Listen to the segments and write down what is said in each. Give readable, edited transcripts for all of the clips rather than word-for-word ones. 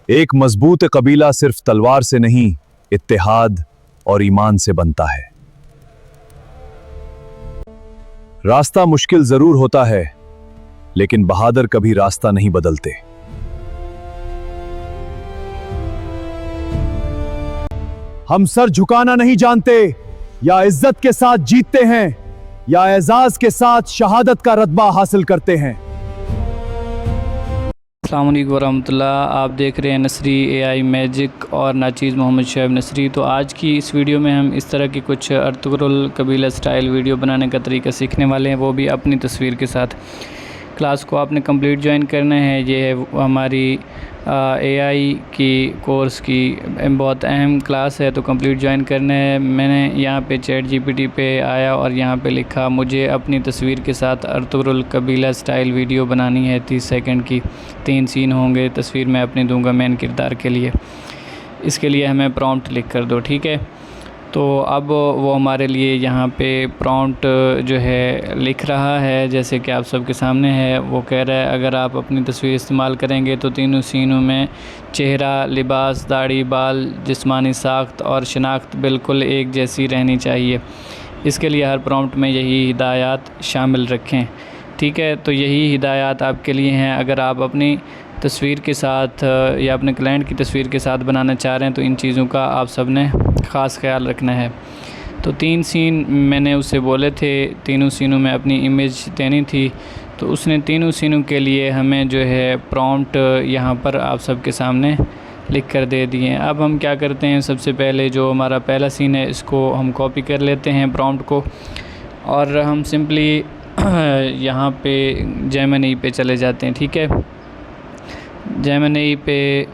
एक मजबूत कबीला सिर्फ तलवार से नहीं, इत्तेहाद और ईमान से बनता है। रास्ता मुश्किल जरूर होता है, लेकिन बहादुर कभी रास्ता नहीं बदलते। हम सर झुकाना नहीं जानते, या इज्जत के साथ जीतते हैं या एजाज के साथ शहादत का रतबा हासिल करते हैं। अस्सलाम वालेकुम वरहमतुल्लाह। आप देख रहे हैं नसरी एआई मैजिक और नाचीज़ मोहम्मद शुएब नसरी। तो आज की इस वीडियो में हम इस तरह की कुछ अर्तुगरुल कबीला स्टाइल वीडियो बनाने का तरीका सीखने वाले हैं, वो भी अपनी तस्वीर के साथ। क्लास को आपने कंप्लीट ज्वाइन करना है। ये है हमारी एआई की कोर्स की बहुत अहम क्लास है, तो कंप्लीट ज्वाइन करना है। मैंने यहाँ पे चैट जीपीटी पे आया और यहाँ पे लिखा मुझे अपनी तस्वीर के साथ अर्तुगरुल कबीला स्टाइल वीडियो बनानी है 30 सेकंड की। 3 सीन होंगे, तस्वीर मैं अपनी दूंगा मेन किरदार के लिए। इसके लिए हमें प्रॉम्प्ट लिख कर दो, ठीक है। तो अब वो हमारे लिए यहाँ पे प्रॉम्प्ट जो है लिख रहा है, जैसे कि आप सबके सामने है। वो कह रहा है अगर आप अपनी तस्वीर इस्तेमाल करेंगे तो तीनों सीनों में चेहरा, लिबास, दाढ़ी, बाल, जिस्मानी साख्त और शनाख्त बिल्कुल एक जैसी रहनी चाहिए। इसके लिए हर प्रॉम्प्ट में यही हिदायत शामिल रखें, ठीक है। तो यही हिदायत आपके लिए हैं। अगर आप अपनी तस्वीर के साथ या अपने क्लाइंट की तस्वीर के साथ बनाना चाह रहे हैं तो इन चीज़ों का आप सब ने ख़ास ख्याल रखना है। तो 3 सीन मैंने उससे बोले थे, तीनों सीनों में अपनी इमेज देनी थी। तो उसने तीनों सीनों के लिए हमें जो है प्रॉम्प्ट यहाँ पर आप सबके सामने लिख कर दे दिए। अब हम क्या करते हैं, सबसे पहले जो हमारा पहला सीन है इसको हम कॉपी कर लेते हैं प्रॉम्प्ट को, और हम सिंपली यहाँ पे जेमिनी पे चले जाते हैं, ठीक है। जेमिनी पे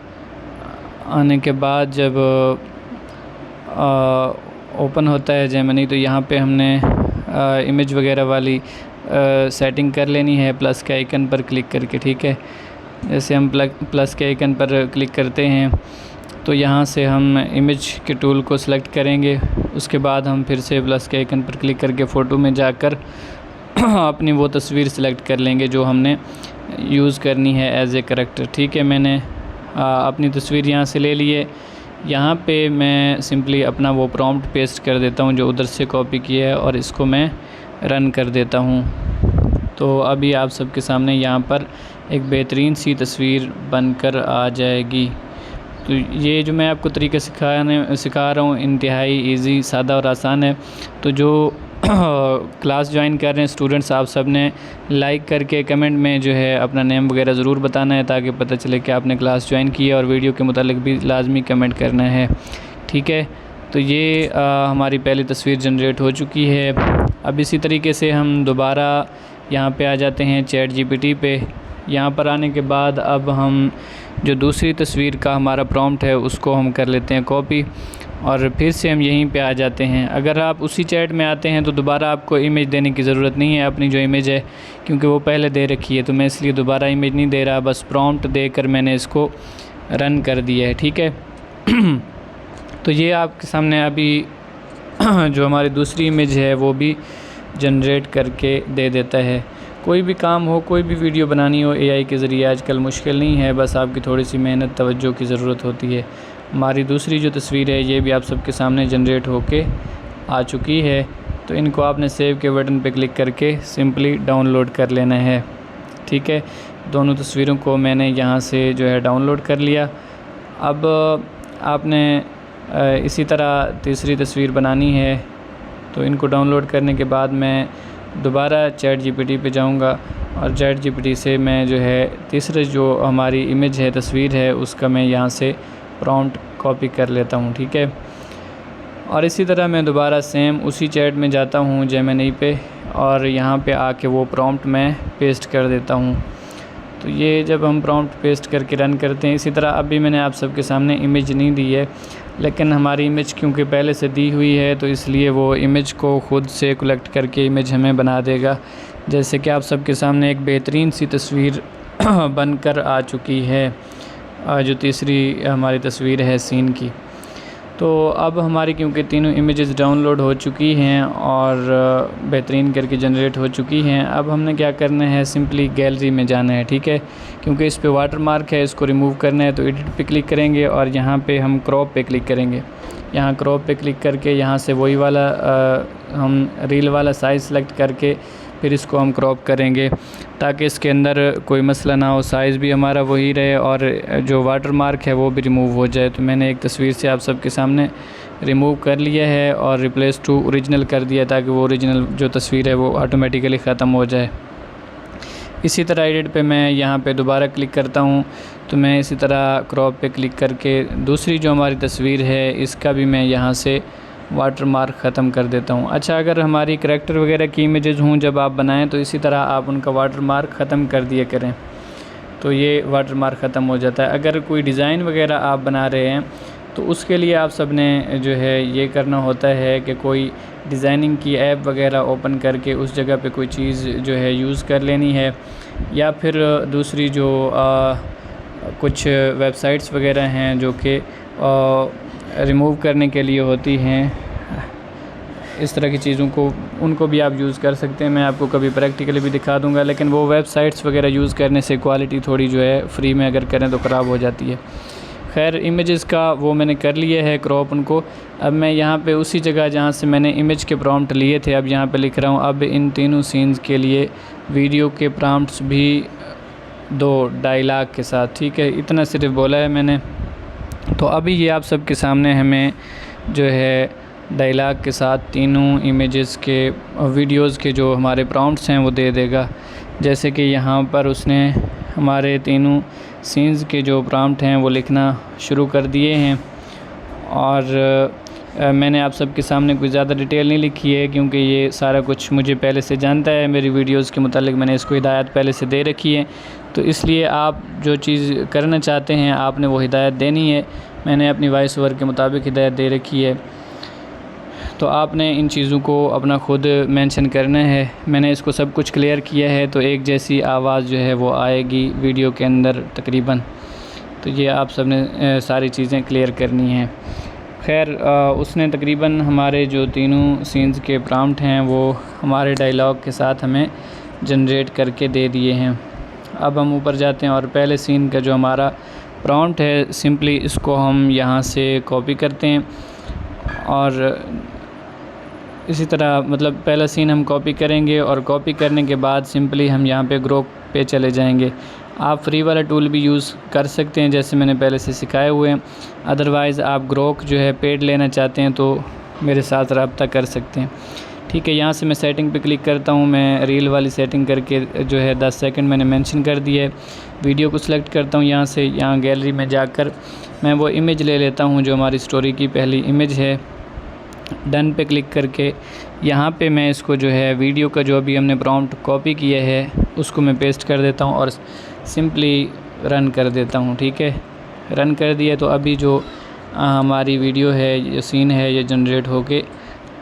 आने के बाद जब ओपन होता है जेमिनी, तो यहाँ पे हमने इमेज वगैरह वाली सेटिंग कर लेनी है प्लस के आइकन पर क्लिक करके, ठीक है। जैसे हम प्लस के आइकन पर क्लिक करते हैं तो यहाँ से हम इमेज के टूल को सिलेक्ट करेंगे। उसके बाद हम फिर से प्लस के आइकन पर क्लिक करके फ़ोटो में जाकर अपनी वो तस्वीर सिलेक्ट कर लेंगे जो हमने यूज़ करनी है एज ए करैक्टर, ठीक है। मैंने अपनी तस्वीर यहाँ से ले लिए। यहाँ पे मैं सिंपली अपना वो प्रॉम्प्ट पेस्ट कर देता हूँ जो उधर से कॉपी किया है, और इसको मैं रन कर देता हूँ। तो अभी आप सबके सामने यहाँ पर एक बेहतरीन सी तस्वीर बनकर आ जाएगी। तो ये जो मैं आपको तरीका सिखा रहा हूँ इंतहाई इजी, सादा और आसान है। तो जो क्लास ज्वाइन कर रहे हैं स्टूडेंट्स, आप सब ने लाइक करके कमेंट में जो है अपना नेम वगैरह ज़रूर बताना है ताकि पता चले कि आपने क्लास ज्वाइन की है, और वीडियो के मुतालिक भी लाजमी कमेंट करना है, ठीक है। तो ये हमारी पहली तस्वीर जनरेट हो चुकी है। अब इसी तरीके से हम दोबारा यहाँ पे आ जाते हैं चैट जीपीटी पे। यहाँ पर आने के बाद अब हम जो दूसरी तस्वीर का हमारा प्रॉम्प्ट है उसको हम कर लेते हैं कॉपी, और फिर से हम यहीं पे आ जाते हैं। अगर आप उसी चैट में आते हैं तो दोबारा आपको इमेज देने की ज़रूरत नहीं है अपनी जो इमेज है, क्योंकि वो पहले दे रखी है। तो मैं इसलिए दोबारा इमेज नहीं दे रहा, बस प्रॉम्प्ट देकर मैंने इसको रन कर दिया है, ठीक है। तो ये आपके सामने अभी जो हमारी दूसरी इमेज है वो भी जनरेट करके दे देता है। कोई भी काम हो, कोई भी वीडियो बनानी हो एआई के ज़रिए आजकल मुश्किल नहीं है, बस आपकी थोड़ी सी मेहनत, तवज्जो की ज़रूरत होती है। हमारी दूसरी जो तस्वीर है ये भी आप सबके सामने जनरेट होके आ चुकी है। तो इनको आपने सेव के बटन पे क्लिक करके सिंपली डाउनलोड कर लेना है, ठीक है। दोनों तस्वीरों को मैंने यहाँ से जो है डाउनलोड कर लिया। अब आपने इसी तरह तीसरी तस्वीर बनानी है। तो इनको डाउनलोड करने के बाद मैं दोबारा चैट जीपीटी पे जाऊंगा, और चैट जीपीटी से मैं जो है तीसरे जो हमारी इमेज है, तस्वीर है, उसका मैं यहाँ से प्रॉम्प्ट कॉपी कर लेता हूँ, ठीक है। और इसी तरह मैं दोबारा सेम उसी चैट में जाता हूँ जेमिनी पे, और यहाँ पे आके वो प्रॉम्प्ट मैं पेस्ट कर देता हूँ। तो ये जब हम प्रॉम्प्ट पेस्ट करके रन करते हैं, इसी तरह अभी मैंने आप सबके सामने इमेज नहीं दी है, लेकिन हमारी इमेज क्योंकि पहले से दी हुई है तो इसलिए वो इमेज को ख़ुद से कलेक्ट करके इमेज हमें बना देगा। जैसे कि आप सबके सामने एक बेहतरीन सी तस्वीर बनकर आ चुकी है, जो तीसरी हमारी तस्वीर है सीन की। तो अब हमारी क्योंकि तीनों इमेजेस डाउनलोड हो चुकी हैं और बेहतरीन करके जनरेट हो चुकी हैं, अब हमने क्या करना है, सिंपली गैलरी में जाना है, ठीक है। क्योंकि इस पे वाटर मार्क है, इसको रिमूव करना है, तो एडिट पे क्लिक करेंगे और यहाँ पे हम क्रॉप पे क्लिक करेंगे। यहाँ क्रॉप पे क्लिक करके यहाँ से वही वाला हम रील वाला साइज़ सेलेक्ट करके फिर इसको हम क्रॉप करेंगे ताकि इसके अंदर कोई मसला ना हो, साइज़ भी हमारा वही रहे और जो वाटर मार्क है वो भी रिमूव हो जाए। तो मैंने एक तस्वीर से आप सबके सामने रिमूव कर लिया है और रिप्लेस टू ओरिजिनल कर दिया ताकि वो ओरिजिनल जो तस्वीर है वो ऑटोमेटिकली ख़त्म हो जाए। इसी तरह एडिट पे मैं यहाँ पे दोबारा क्लिक करता हूँ, तो मैं इसी तरह क्रॉप पे क्लिक करके दूसरी जो हमारी तस्वीर है इसका भी मैं यहाँ से वाटर मार्क ख़त्म कर देता हूँ। अच्छा, अगर हमारी करैक्टर वगैरह की इमेजेस हों जब आप बनाएं तो इसी तरह आप उनका वाटर मार्क ख़त्म कर दिया करें, तो ये वाटर मार्क ख़त्म हो जाता है। अगर कोई डिज़ाइन वगैरह आप बना रहे हैं तो उसके लिए आप सब ने जो है ये करना होता है कि कोई डिज़ाइनिंग की ऐप वगैरह ओपन करके उस जगह पे कोई चीज़ जो है यूज़ कर लेनी है, या फिर दूसरी जो कुछ वेबसाइट्स वगैरह हैं जो कि रिमूव करने के लिए होती हैं, इस तरह की चीज़ों को उनको भी आप यूज़ कर सकते हैं। मैं आपको कभी प्रैक्टिकली भी दिखा दूंगा, लेकिन वो वेबसाइट्स वगैरह यूज़ करने से क्वालिटी थोड़ी जो है फ्री में अगर करें तो ख़राब हो जाती है। खैर, इमेजेस का वो मैंने कर लिया है क्रॉप उनको। अब मैं यहाँ पे उसी जगह जहाँ से मैंने इमेज के प्रॉम्प्ट लिए थे अब यहाँ पे लिख रहा हूँ, अब इन तीनों सीन्स के लिए वीडियो के प्रॉम्प्ट्स भी 2.5 लाख के साथ, ठीक है, इतना सिर्फ बोला है मैंने। तो अभी ये आप सबके सामने हमें जो है 2.5 लाख के साथ तीनों इमेजेस के वीडियोस के जो हमारे प्रॉम्प्ट्स हैं वो दे देगा। जैसे कि यहाँ पर उसने हमारे तीनों सीन्स के जो प्रॉम्प्ट हैं वो लिखना शुरू कर दिए हैं और मैंने आप सबके सामने कोई ज़्यादा डिटेल नहीं लिखी है क्योंकि ये सारा कुछ मुझे पहले से जानता है, मेरी वीडियोस के मुतालिक मैंने इसको हिदायत पहले से दे रखी है। तो इसलिए आप जो चीज़ करना चाहते हैं आपने वो हिदायत देनी है। मैंने अपनी वॉइस ओवर के मुताबिक हिदायत दे रखी है, तो आपने इन चीज़ों को अपना खुद मेंशन करना है। मैंने इसको सब कुछ क्लियर किया है, तो एक जैसी आवाज़ जो है वो आएगी वीडियो के अंदर तकरीबन। तो ये आप सब ने सारी चीज़ें क्लियर करनी हैं। खैर, उसने तकरीबन हमारे जो तीनों सीन्स के प्रॉम्प्ट हैं वो हमारे डायलॉग के साथ हमें जनरेट करके दे दिए हैं। अब हम ऊपर जाते हैं और पहले सीन का जो हमारा प्रॉम्प्ट है सिंपली इसको हम यहाँ से कॉपी करते हैं और इसी तरह मतलब पहला सीन हम कॉपी करेंगे और कॉपी करने के बाद सिंपली हम यहाँ पे ग्रोक पे चले जाएंगे। आप फ्री वाला टूल भी यूज़ कर सकते हैं जैसे मैंने पहले से सिखाए हुए हैं, अदरवाइज़ आप ग्रोक जो है पेड लेना चाहते हैं तो मेरे साथ रब्ता कर सकते हैं, ठीक है। यहाँ से मैं सेटिंग पे क्लिक करता हूँ, मैं रील वाली सेटिंग करके जो है 10 सेकंड मैंने मेंशन कर दिया है। वीडियो को सिलेक्ट करता हूँ, यहाँ से यहाँ गैलरी में जाकर मैं वो इमेज ले लेता हूँ जो हमारी स्टोरी की पहली इमेज है। डन पे क्लिक करके यहाँ पे मैं इसको जो है वीडियो का जो अभी हमने प्रॉम्प्ट कॉपी किया है उसको मैं पेस्ट कर देता हूँ और सिंपली रन कर देता हूँ, ठीक है। रन कर दिया तो अभी जो हमारी वीडियो है, ये सीन है, ये जनरेट होके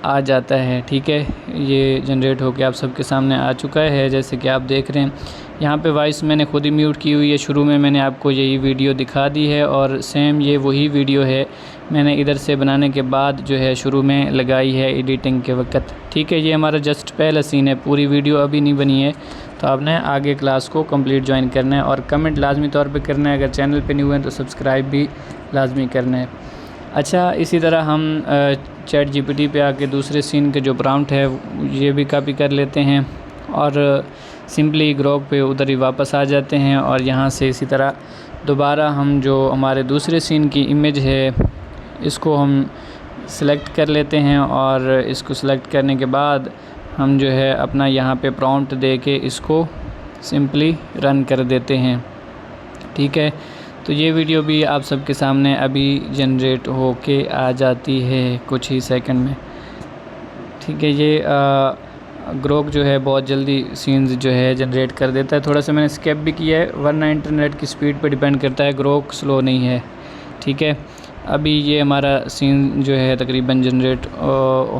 आ जाता है, ठीक है। ये जनरेट होके आप सबके सामने आ चुका है जैसे कि आप देख रहे हैं। यहाँ पे वॉइस मैंने खुद ही म्यूट की हुई है, शुरू में मैंने आपको यही वीडियो दिखा दी है और सेम ये वही वीडियो है मैंने इधर से बनाने के बाद जो है शुरू में लगाई है एडिटिंग के वक्त, ठीक है। ये हमारा जस्ट पहला सीन है, पूरी वीडियो अभी नहीं बनी है, तो आपने आगे क्लास को कंप्लीट ज्वाइन करना है और कमेंट लाजमी तौर पे करना है। अगर चैनल पे नहीं हुए हैं तो सब्सक्राइब भी लाजमी करना है। अच्छा, इसी तरह हम चैट जीपीटी पे आके दूसरे सीन के जो प्रॉम्प्ट है ये भी कॉपी कर लेते हैं और सिंपली ग्रोक पे उधर ही वापस आ जाते हैं और यहाँ से इसी तरह दोबारा हम जो हमारे दूसरे सीन की इमेज है इसको हम सिलेक्ट कर लेते हैं और इसको सिलेक्ट करने के बाद हम जो है अपना यहाँ पे प्रॉम्प्ट दे के इसको सिंपली रन कर देते हैं, ठीक है। तो ये वीडियो भी आप सबके सामने अभी जनरेट होके आ जाती है कुछ ही सेकंड में, ठीक है। ये ग्रोक जो है बहुत जल्दी सीन्स जो है जनरेट कर देता है। थोड़ा सा मैंने स्किप भी किया है वरना इंटरनेट की स्पीड पे डिपेंड करता है, ग्रोक स्लो नहीं है, ठीक है। अभी ये हमारा सीन जो है तकरीबन जनरेट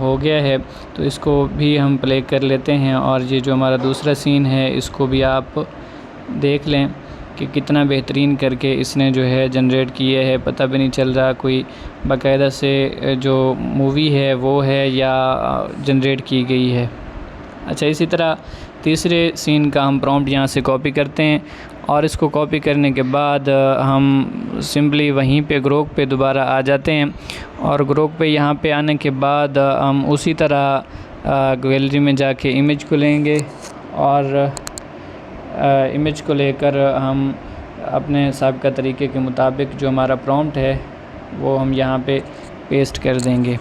हो गया है, तो इसको भी हम प्ले कर लेते हैं और ये जो हमारा दूसरा सीन है इसको भी आप देख लें कि कितना बेहतरीन करके इसने जो है जनरेट किए है, पता भी नहीं चल रहा कोई बाकायदा से जो मूवी है वो है या जनरेट की गई है। अच्छा, इसी तरह तीसरे सीन का हम प्रॉम्प्ट यहाँ से कॉपी करते हैं और इसको कॉपी करने के बाद हम सिंपली वहीं पे ग्रोक पे दोबारा आ जाते हैं और ग्रोक पे यहाँ पे आने के बाद हम उसी तरह गैलरी में जाके इमेज को लेंगे और इमेज को लेकर हम अपने साबिक़ा तरीके के मुताबिक जो हमारा प्रॉम्प्ट है वो हम यहाँ पे पेस्ट कर देंगे।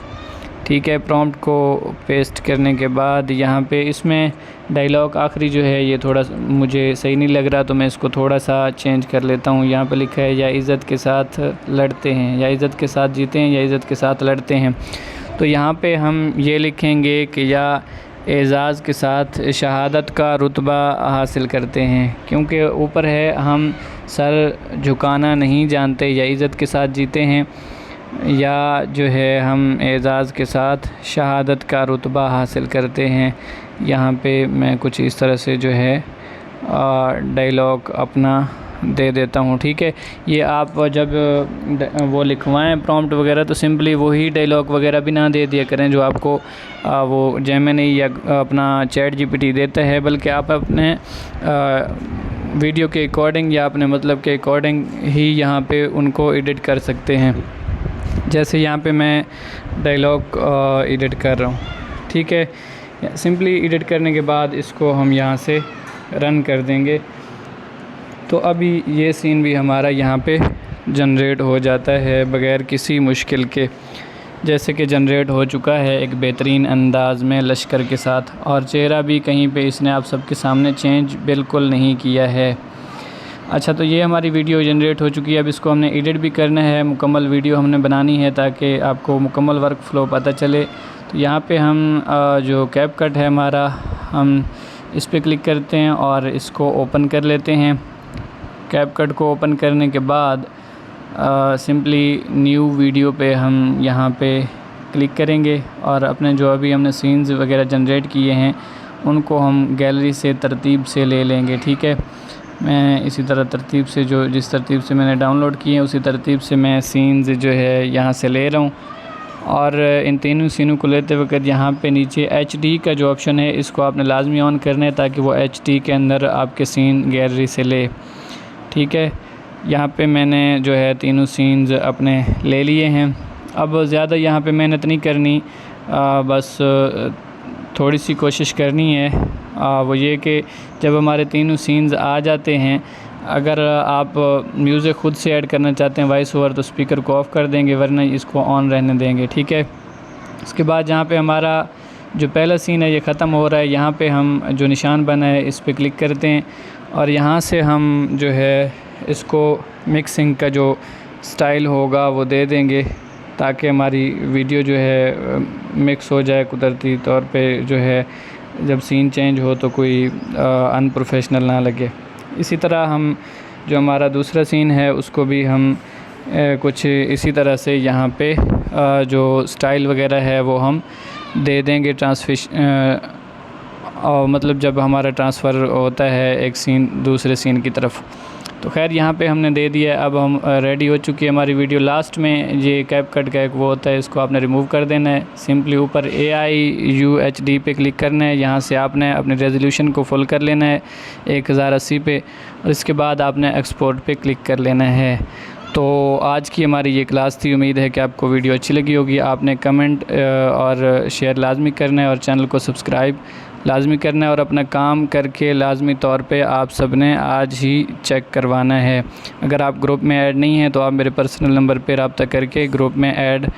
ठीक है, प्रॉम्प्ट को पेस्ट करने के बाद यहाँ पे इसमें डायलॉग आखिरी जो है ये थोड़ा मुझे सही नहीं लग रहा, तो मैं इसको थोड़ा सा चेंज कर लेता हूँ। यहाँ पे लिखा है या इज़्ज़त के साथ लड़ते हैं, या इज़्ज़त के साथ जीते हैं, या इज़्ज़त के साथ लड़ते हैं। तो यहाँ पे हम ये लिखेंगे कि या एज़ाज़ के साथ शहादत का रुतबा हासिल करते हैं, क्योंकि ऊपर है हम सर झुकाना नहीं जानते, या इज़्ज़त के साथ जीते हैं, या जो है हम एज़ाज़ के साथ शहादत का रुतबा हासिल करते हैं। यहाँ पे मैं कुछ इस तरह से जो है डायलॉग अपना दे देता हूँ। ठीक है, ये आप जब वो लिखवाएं प्रॉम्प्ट वगैरह तो सिंपली वही डायलॉग वगैरह भी ना दे दिया करें जो आपको वो जेमिनी या अपना चैट जीपीटी देता है, बल्कि आप अपने वीडियो के अकॉर्डिंग या अपने मतलब के अकॉर्डिंग ही यहाँ पे उनको एडिट कर सकते हैं। जैसे यहाँ पे मैं डायलॉग एडिट कर रहा हूँ। ठीक है, सिंपली एडिट करने के बाद इसको हम यहाँ से रन कर देंगे तो अभी ये सीन भी हमारा यहाँ पे जनरेट हो जाता है बग़ैर किसी मुश्किल के, जैसे कि जनरेट हो चुका है एक बेहतरीन अंदाज़ में लश्कर के साथ, और चेहरा भी कहीं पे इसने आप सबके सामने चेंज बिल्कुल नहीं किया है। अच्छा, तो ये हमारी वीडियो जनरेट हो चुकी है। अब इसको हमने एडिट भी करना है, मुकम्मल वीडियो हमने बनानी है ताकि आपको मुकम्मल वर्क फ़्लो पता चले। तो यहाँ पे हम जो कैपकट है हमारा, हम इस पर क्लिक करते हैं और इसको ओपन कर लेते हैं। कैपकट को ओपन करने के बाद सिंपली न्यू वीडियो पे हम यहाँ पे क्लिक करेंगे और अपने जो अभी हमने सीन्स वगैरह जनरेट किए हैं उनको हम गैलरी से तरतीब से ले लेंगे। ठीक है, मैं इसी तरह तरतीब से जिस तरतीब से मैंने डाउनलोड किए हैं उसी तरतीब से मैं सीन्स जो है यहाँ से ले रहा हूँ। और इन तीनों सीनों को लेते वक्त यहाँ पे नीचे HD का जो ऑप्शन है इसको आपने लाजमी ऑन करना है ताकि वो HD के अंदर आपके सीन गैलरी से ले। ठीक है, यहाँ पे मैंने जो है तीनों सीन्स अपने ले लिए हैं। अब ज़्यादा यहाँ पे मेहनत नहीं करनी, बस थोड़ी सी कोशिश करनी है। वो ये कि जब हमारे तीनों सीन्स आ जाते हैं, अगर आप म्यूज़िक ख़ुद से ऐड करना चाहते हैं वॉइस ओवर, तो स्पीकर को ऑफ़ कर देंगे, वरना इसको ऑन रहने देंगे। ठीक है, उसके बाद जहाँ पे हमारा जो पहला सीन है ये ख़त्म हो रहा है, यहाँ पे हम जो निशान बना है इस पर क्लिक करते हैं और यहाँ से हम जो है इसको मिक्सिंग का जो स्टाइल होगा वो दे देंगे ताकि हमारी वीडियो जो है मिक्स हो जाए कुदरती तौर पे, जो है जब सीन चेंज हो तो कोई अनप्रोफेशनल ना लगे। इसी तरह हम जो हमारा दूसरा सीन है उसको भी हम कुछ इसी तरह से यहाँ पे जो स्टाइल वगैरह है वो हम दे देंगे और मतलब जब हमारा ट्रांसफ़र होता है एक सीन दूसरे सीन की तरफ। तो खैर यहाँ पे हमने दे दिया है। अब हम रेडी हो चुकी है हमारी वीडियो। लास्ट में ये कैपकट का एक वो होता है, इसको आपने रिमूव कर देना है। सिंपली ऊपर AIUHD पे क्लिक करना है, यहाँ से आपने अपने रेजोल्यूशन को फुल कर लेना है 1080 पे, और इसके बाद आपने एक्सपोर्ट पे क्लिक कर लेना है। तो आज की हमारी ये क्लास थी। उम्मीद है कि आपको वीडियो अच्छी लगी होगी। आपने कमेंट और शेयर लाजमी करना है और चैनल को सब्सक्राइब लाजमी करना है और अपना काम करके लाजमी तौर पे आप सब ने आज ही चेक करवाना है। अगर आप ग्रुप में ऐड नहीं हैं तो आप मेरे पर्सनल नंबर पे रब्ता करके ग्रुप में ऐड